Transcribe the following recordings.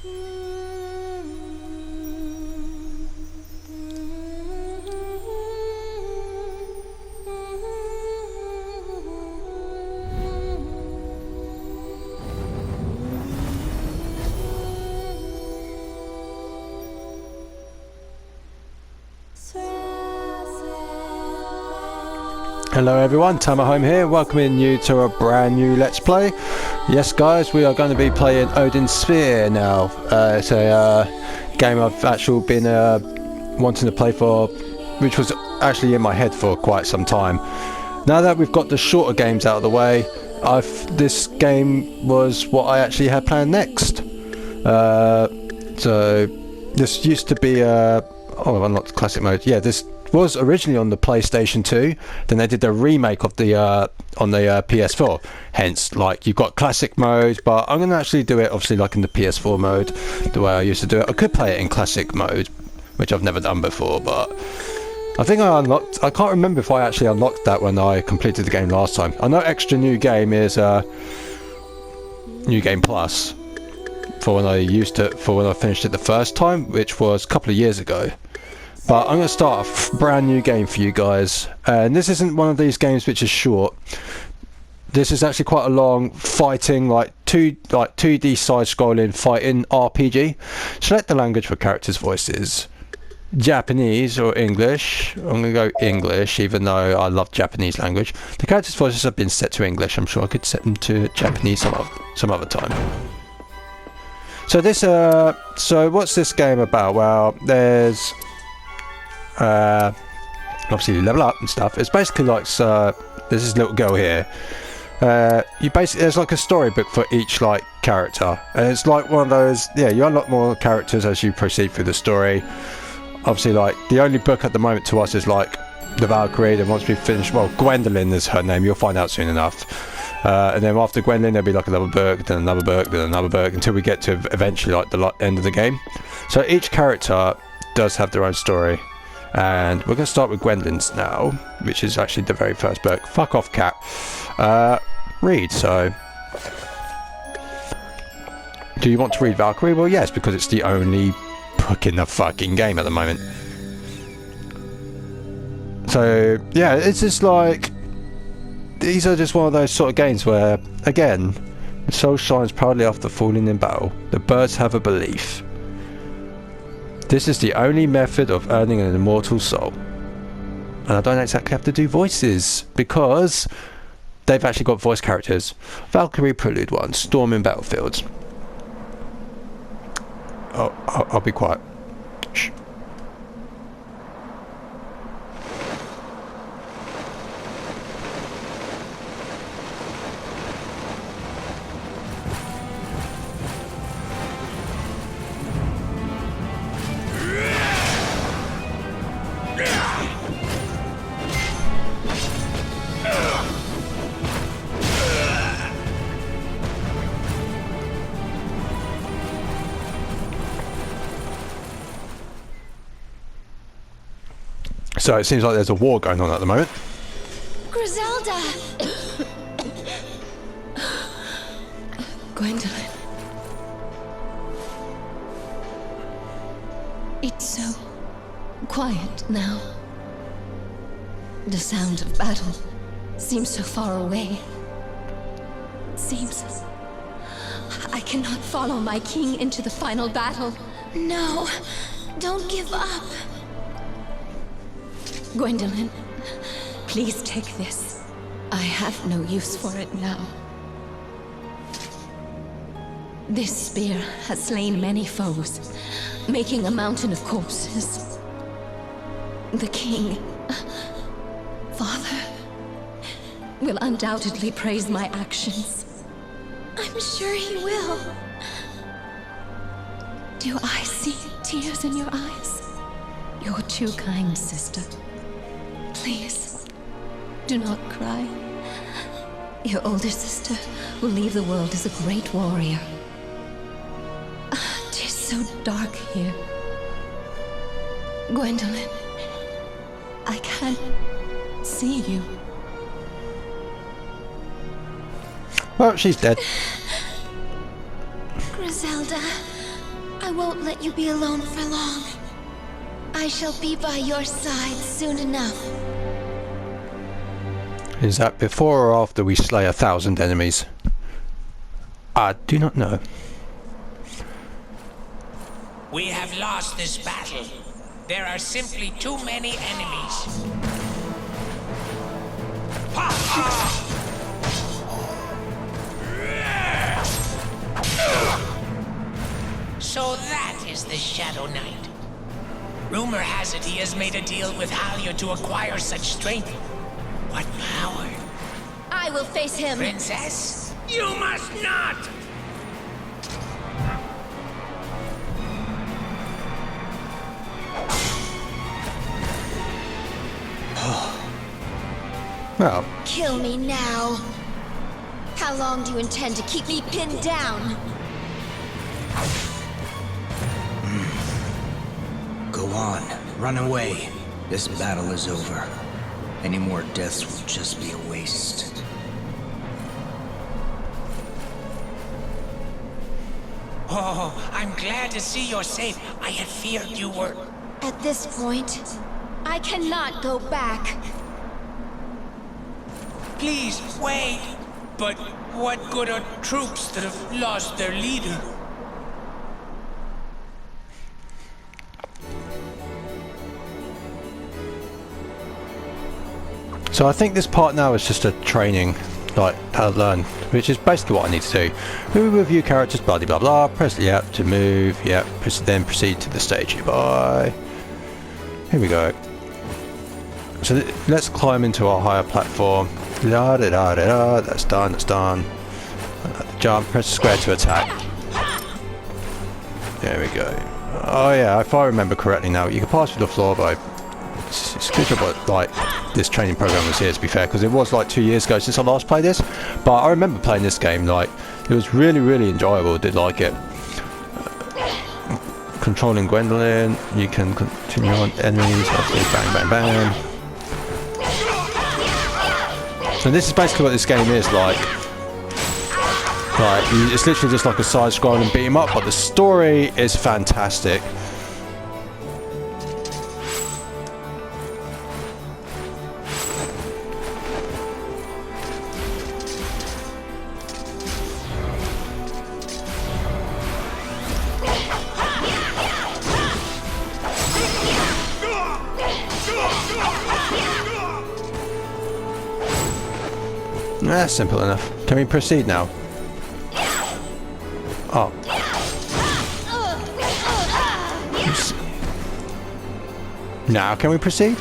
Hello everyone, Tama Home here, welcoming you to a brand new Let's Play. Yes guys, we are going to be playing Odin Sphere now. It's a game I've actually been wanting to play for, which was actually in my head for quite some time. Now that we've got the shorter games out of the way, this game was what I actually had planned next. So this used to be oh, unlocked classic mode. Yeah, this was originally on the PlayStation 2, then they did a remake of the on the PS4, hence like you've got classic mode, but I'm going to actually do it obviously like in the PS4 mode, the way I used to do it. I could play it in classic mode, which I've never done before, but I think I can't remember if I actually unlocked that when I completed the game last time. I know extra new game is new game plus for when I finished it the first time, which was a couple of years ago. But I'm going to start a brand new game for you guys, and this isn't one of these games which is short. This is actually quite a long fighting, like 2D side-scrolling fighting RPG. Select the language for characters' voices. Japanese or English. I'm going to go English, even though I love Japanese language. The characters' voices have been set to English. I'm sure I could set them to Japanese some other time. So this, so what's this game about? Well, there's obviously you level up and stuff. It's basically like there's this little girl here. There's like a storybook for each like character, and it's like one of those. Yeah, you unlock more characters as you proceed through the story. Obviously, like the only book at the moment to us is like the Valkyrie. Then once we finish, well, Gwendolyn is her name. You'll find out soon enough. And then after Gwendolyn, there'll be like another book, then another book, then another book, until we get to eventually like the end of the game. So each character does have their own story. And we're going to start with Gwendolyn's now, which is actually the very first book. Fuck off, cat. Read, so... Do you want to read Valkyrie? Well, yes, because it's the only book in the fucking game at the moment. So, yeah, it's just like... These are just one of those sort of games where, again, the soul shines proudly after falling in battle. The birds have a belief. This is the only method of earning an immortal soul. And I don't exactly have to do voices, because they've actually got voice characters. Valkyrie Prelude 1, Storming Battlefields. Oh, I'll be quiet. Shh. So it seems like there's a war going on at the moment. Griselda! Gwendolyn. It's so quiet now. The sound of battle seems so far away. Seems I cannot follow my king into the final battle. No, don't give up. Gwendolyn, please take this. I have no use for it now. This spear has slain many foes, making a mountain of corpses. The king, Father, will undoubtedly praise my actions. I'm sure he will. Do I see tears in your eyes? You're too kind, sister. Please, do not cry. Your older sister will leave the world as a great warrior. It is so dark here. Gwendolyn, I can't see you. Well, she's dead. Griselda, I won't let you be alone for long. I shall be by your side soon enough. Is that before or after we slay 1,000 enemies? I do not know. We have lost this battle. There are simply too many enemies. Ha ha! So that is the Shadow Knight. Rumor has it he has made a deal with Halia to acquire such strength. What power? I will face him. Princess, you must not! Well, Kill me now. How long do you intend to keep me pinned down? Go on. Run away. This battle is over. Any more deaths will just be a waste. Oh, I'm glad to see you're safe. I had feared you were... At this point, I cannot go back. Please, wait. But what good are troops that have lost their leader? so I think this part now is just a training, like how to learn, which is basically what I need to do. We review characters, blah blah blah. Press the app to move. Yep. Then proceed to the stage nearby. Here we go. So let's climb into our higher platform. Da da da da da. That's done. That's done. Jump. Press square to attack. There we go. Oh yeah, if I remember correctly now, you can pass through the floor by. It's good job like this training program was here, to be fair, because it was like 2 years ago since I last played this. But I remember playing this game, like it was really enjoyable. Did like it. Controlling Gwendolyn, you can continue on enemies. Bang bang bang. So this is basically what this game is like. It's literally just like a side-scrolling beat 'em up, but the story is fantastic. That's simple enough. Can we proceed now? Oh. Now can we proceed?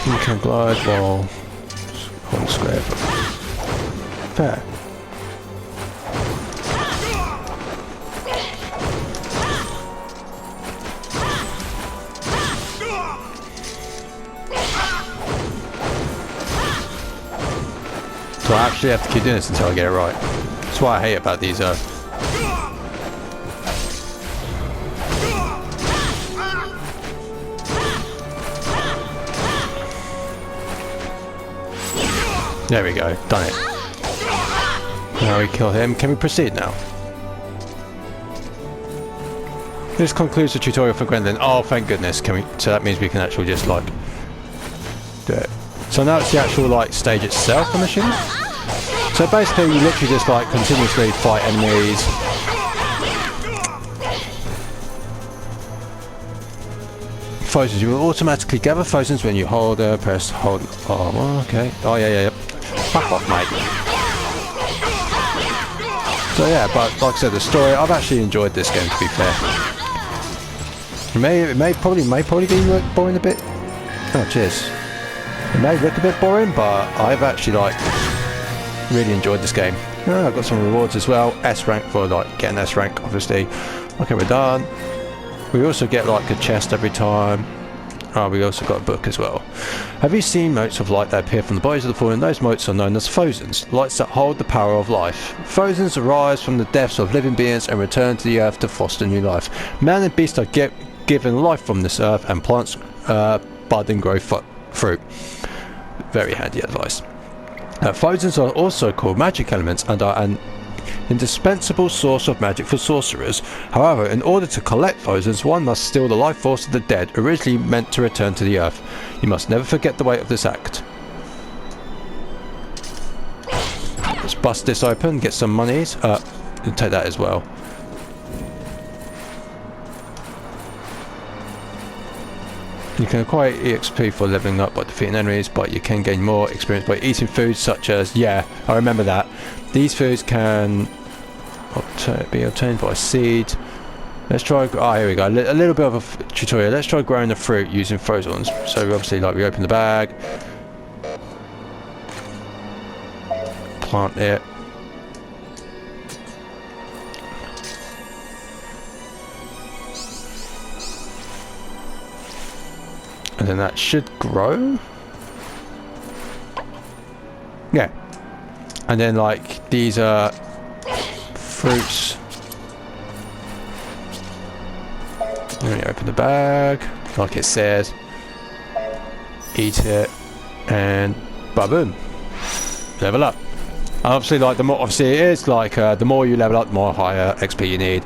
You can glide while on square. Fair. So I actually have to keep doing this until I get it right. That's what I hate about these There we go, done it. Now we kill him. Can we proceed now? This concludes the tutorial for Gwendolyn. Oh, thank goodness. Can we? So that means we can actually just like do it. So now it's the actual like stage itself, I'm assuming. So basically, you literally just like continuously fight enemies. Phosens. You will automatically gather phosens when you hold press hold. Oh, well, okay. Oh yeah. Fuck off, mate. So yeah, but like I said, the story. I've actually enjoyed this game, to be fair. It may probably be boring a bit. Oh, cheers. It may look a bit boring, but I've actually like really enjoyed this game. Oh, I've got some rewards as well. S rank for like getting S rank, obviously. Okay, we're done. We also get like a chest every time. Oh, we also got a book as well. Have you seen motes of light that appear from the bodies of the fallen? Those motes are known as phosens, lights that hold the power of life. Phosens arise from the deaths of living beings and return to the earth to foster new life. Man and beast are given life from this earth, and plants bud and grow fruit. Very handy advice. Phosons are also called magic elements and are an indispensable source of magic for sorcerers. However, in order to collect phosons, one must steal the life force of the dead, originally meant to return to the earth. You must never forget the weight of this act. Let's bust this open, get some monies. And take that as well. You can acquire EXP for leveling up by defeating enemies, but you can gain more experience by eating foods such as, yeah, I remember that. These foods can be obtained by seed. Let's try, here we go, a little bit of a tutorial. Let's try growing the fruit using phosons. So obviously, like, we open the bag, plant it. And then that should grow. Yeah. And then like these are fruits. And then you open the bag, like it says. Eat it, and ba-boom. Level up. And obviously, like the more, obviously it is like the more you level up, the more higher XP you need.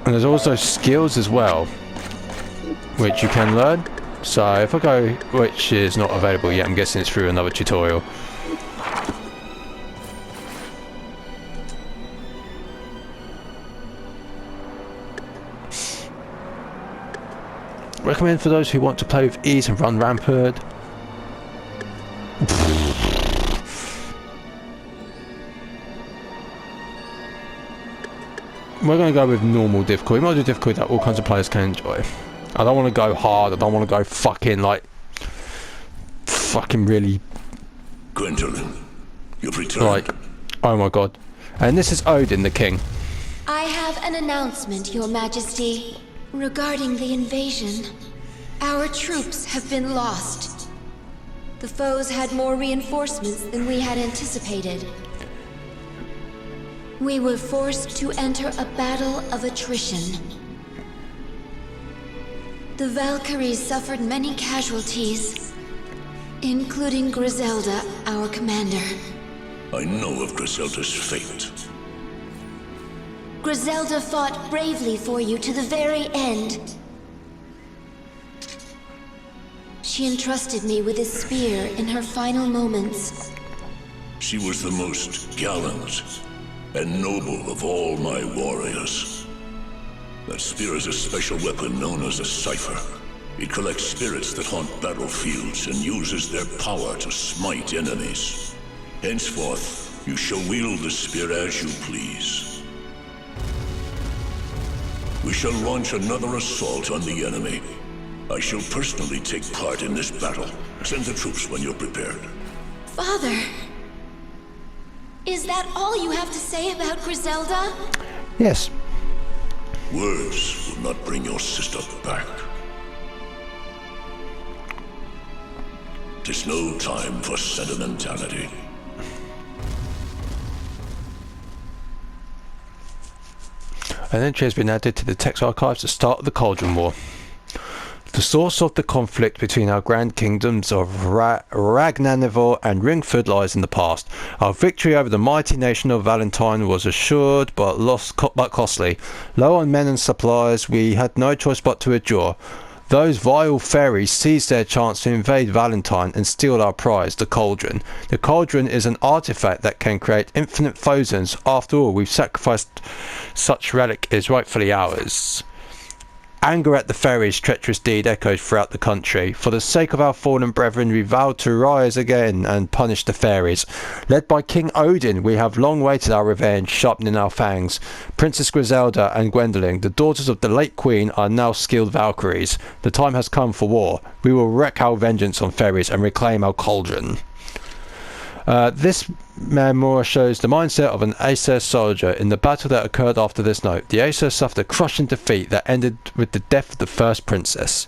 And there's also skills as well, which you can learn. So if I go, which is not available yet, I'm guessing it's through another tutorial. Recommend for those who want to play with ease and run rampant. We're going to go with normal difficulty. We might do difficulty that all kinds of players can enjoy. I don't want to go hard. I don't want to go fucking like... fucking really... Gwendolyn, you've returned. Like, oh my god. And this is Odin, the king. I have an announcement, Your Majesty. Regarding the invasion, our troops have been lost. The foes had more reinforcements than we had anticipated. We were forced to enter a battle of attrition. The Valkyries suffered many casualties, including Griselda, our commander. I know of Griselda's fate. Griselda fought bravely for you to the very end. She entrusted me with this spear in her final moments. She was the most gallant and noble of all my warriors. That spear is a special weapon known as a cipher. It collects spirits that haunt battlefields and uses their power to smite enemies. Henceforth, you shall wield the spear as you please. We shall launch another assault on the enemy. I shall personally take part in this battle. Send the troops when you're prepared. Father! Is that all you have to say about Griselda? Yes. Words will not bring your sister back. 'Tis no time for sentimentality. An entry has been added to the text archives at the start of the Cauldron War. The source of the conflict between our grand kingdoms of Ragnarnivor and Ringford lies in the past. Our victory over the mighty nation of Valentine was assured but costly. Low on men and supplies, we had no choice but to endure. Those vile fairies seized their chance to invade Valentine and steal our prize, the Cauldron. The Cauldron is an artifact that can create infinite phosons. After all, we've sacrificed such relic is rightfully ours. Anger at the fairies' treacherous deed echoed throughout the country. For the sake of our fallen brethren, we vowed to rise again and punish the fairies. Led by King Odin, we have long waited our revenge, sharpening our fangs. Princess Griselda and Gwendolyn, the daughters of the late queen, are now skilled Valkyries. The time has come for war. We will wreak our vengeance on fairies and reclaim our cauldron. This memoir shows the mindset of an Aesir soldier in the battle that occurred after this note. The Aesir suffered a crushing defeat that ended with the death of the first princess.